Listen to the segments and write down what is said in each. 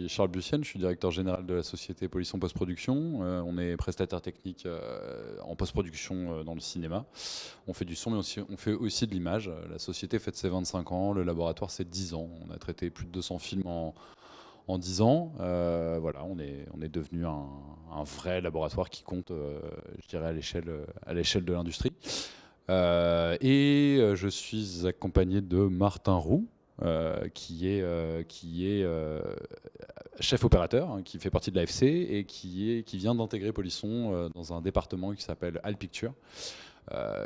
suis Charles Bussienne, je suis directeur général de la société Polisson Post-Production. On est prestataire technique en post-production dans le cinéma. On fait du son, mais on fait aussi de l'image. La société fête ses 25 ans, le laboratoire c'est 10 ans. On a traité plus de 200 films en 10 ans. Voilà, on est devenu un vrai laboratoire qui compte, je dirais, à l'échelle de l'industrie. Je suis accompagné de Martin Roux, qui est chef opérateur, hein, qui fait partie de l'AFC et qui vient d'intégrer Polisson dans un département qui s'appelle Al Picture,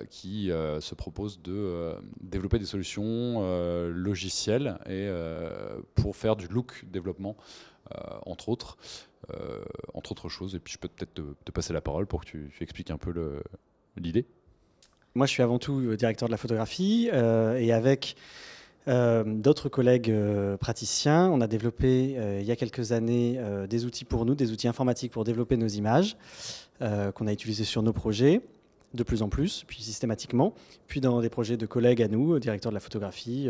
qui se propose de développer des solutions logicielles pour faire du look développement, entre autres choses. Et puis je peux peut-être te passer la parole pour que tu expliques un peu l'idée. Moi, je suis avant tout directeur de la photographie et avec d'autres collègues praticiens, on a développé il y a quelques années des outils pour nous, des outils informatiques pour développer nos images qu'on a utilisés sur nos projets de plus en plus, puis systématiquement, puis dans des projets de collègues à nous, directeurs de la photographie.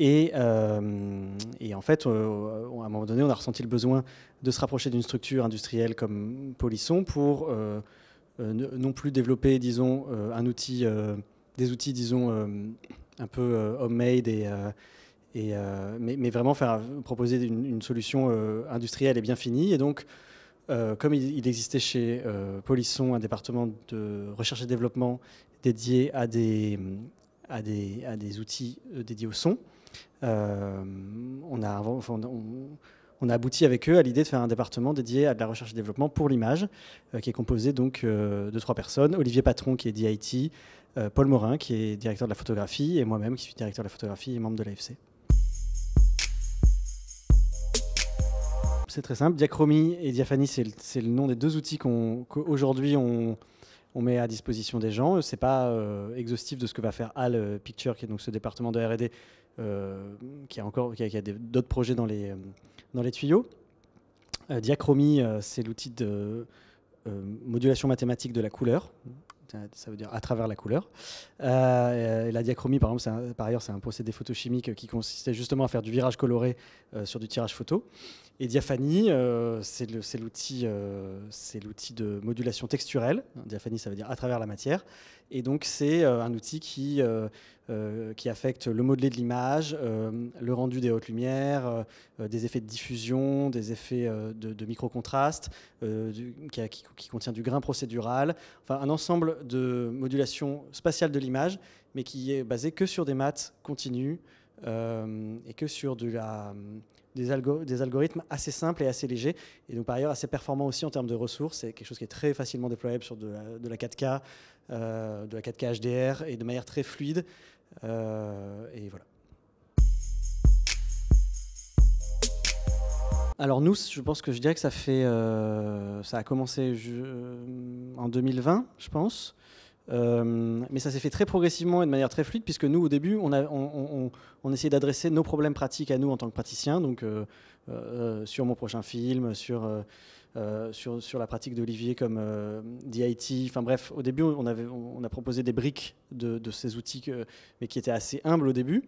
Et en fait, à un moment donné, on a ressenti le besoin de se rapprocher d'une structure industrielle comme Polisson pour non plus développer, disons, des outils, disons, un peu homemade, mais vraiment proposer une solution industrielle et bien finie. Et donc, comme il existait chez Polisson un département de recherche et développement dédié à des outils dédiés au son, on a abouti avec eux à l'idée de faire un département dédié à de la recherche et développement pour l'image, qui est composé donc de 3 personnes. Olivier Patron, qui est DIT, Paul Morin, qui est directeur de la photographie, et moi-même, qui suis directeur de la photographie et membre de l'AFC. C'est très simple. Diachromy et Diaphanie, c'est le nom des 2 outils qu'aujourd'hui on met à disposition des gens. Ce n'est pas exhaustif de ce que va faire Al Picture, qui est donc ce département de R&D, qui a d'autres projets dans les tuyaux. Diachromy, c'est l'outil de modulation mathématique de la couleur. Ça veut dire à travers la couleur. La diachromie, par exemple, par ailleurs, c'est un procédé photochimique qui consistait justement à faire du virage coloré sur du tirage photo. Et Diaphanie, c'est l'outil de modulation texturelle. Diaphanie, ça veut dire à travers la matière. Et donc, c'est un outil qui affecte le modelé de l'image, le rendu des hautes lumières, des effets de diffusion, des effets de micro-contraste, qui contient du grain procédural. Enfin, un ensemble de modulation spatiale de l'image, mais qui est basé que sur des maths continues et que sur des algorithmes assez simples et assez légers, et donc par ailleurs assez performants aussi en termes de ressources. C'est quelque chose qui est très facilement déployable sur de la 4K, de la 4K HDR, et de manière très fluide. Et voilà. Alors nous, je pense que je dirais que ça a commencé en 2020, je pense. Mais ça s'est fait très progressivement et de manière très fluide, puisque nous, au début, on essayait d'adresser nos problèmes pratiques à nous en tant que praticiens, donc sur mon prochain film, sur la pratique d'Olivier comme DIT. Enfin bref, au début, on a proposé des briques de ces outils, mais qui étaient assez humbles au début.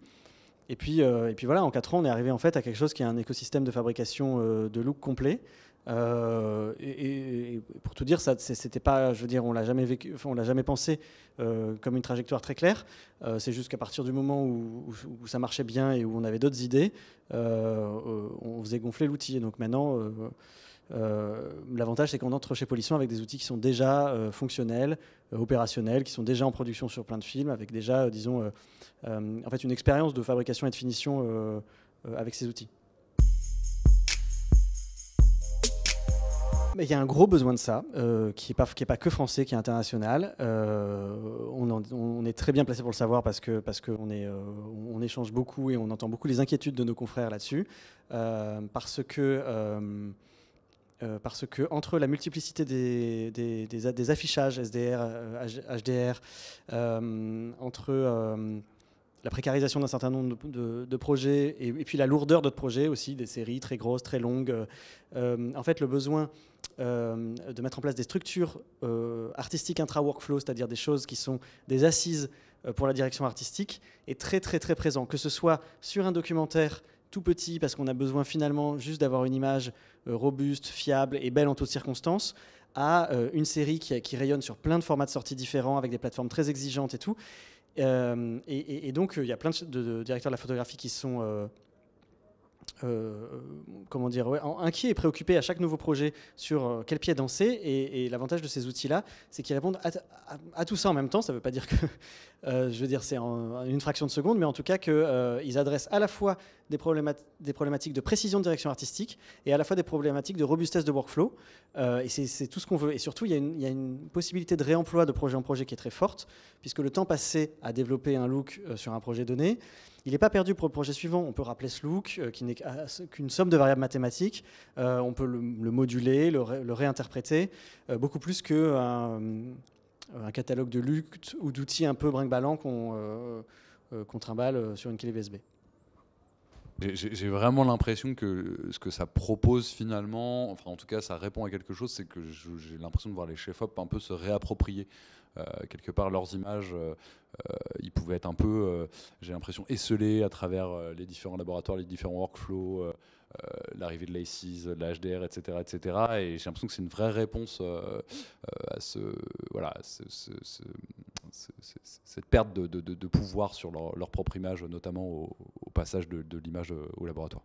Et puis voilà, en 4 ans, on est arrivé en fait à quelque chose qui est un écosystème de fabrication de look complet. Et pour tout dire, ça, c'était pas, je veux dire, on l'a jamais pensé comme une trajectoire très claire. C'est juste qu'à partir du moment où ça marchait bien et où on avait d'autres idées, on faisait gonfler l'outil. Et donc maintenant, l'avantage, c'est qu'on entre chez Polisson avec des outils qui sont déjà fonctionnels, opérationnels, qui sont déjà en production sur plein de films, avec déjà, disons, en fait, une expérience de fabrication et de finition avec ces outils. Mais il y a un gros besoin de ça, qui est pas que français, qui est international. On est très bien placé pour le savoir parce qu'on échange beaucoup et on entend beaucoup les inquiétudes de nos confrères là-dessus. Parce que entre la multiplicité des affichages SDR, HDR, entre la précarisation d'un certain nombre de projets et puis la lourdeur d'autres projets aussi, des séries très grosses, très longues, en fait le besoin de mettre en place des structures artistiques intra-workflow, c'est-à-dire des choses qui sont des assises pour la direction artistique, est très très très présent, que ce soit sur un documentaire tout petit parce qu'on a besoin finalement juste d'avoir une image robuste, fiable et belle en toutes circonstances, à une série qui rayonne sur plein de formats de sortie différents avec des plateformes très exigeantes et tout. Et donc, il y a plein de directeurs de la photographie qui sont comment dire, inquiets et préoccupés à chaque nouveau projet sur quel pied danser. Et l'avantage de ces outils-là, c'est qu'ils répondent à tout ça en même temps. Ça ne veut pas dire que, je veux dire, c'est en une fraction de seconde, mais en tout cas qu'ils adressent à la fois des problématiques de précision de direction artistique et à la fois des problématiques de robustesse de workflow. Et c'est tout ce qu'on veut. Et surtout, il y a une possibilité de réemploi de projet en projet qui est très forte, puisque le temps passé à développer un look sur un projet donné, il n'est pas perdu pour le projet suivant. On peut rappeler ce look qui n'est qu'une somme de variables mathématiques. On peut le moduler, le réinterpréter, beaucoup plus qu'un catalogue de looks ou d'outils un peu brinque-ballant qu'on trimballe sur une clé USB. J'ai vraiment l'impression que ce que ça propose finalement, enfin en tout cas ça répond à quelque chose, c'est que j'ai l'impression de voir les chefs-op un peu se réapproprier quelque part leurs images. Ils pouvaient être un peu, j'ai l'impression, esselés à travers les différents laboratoires, les différents workflows, l'arrivée de l'ACES, de la HDR, etc., etc. Et j'ai l'impression que c'est une vraie réponse à cette perte de pouvoir sur leur propre image, notamment au passage de l'image au laboratoire.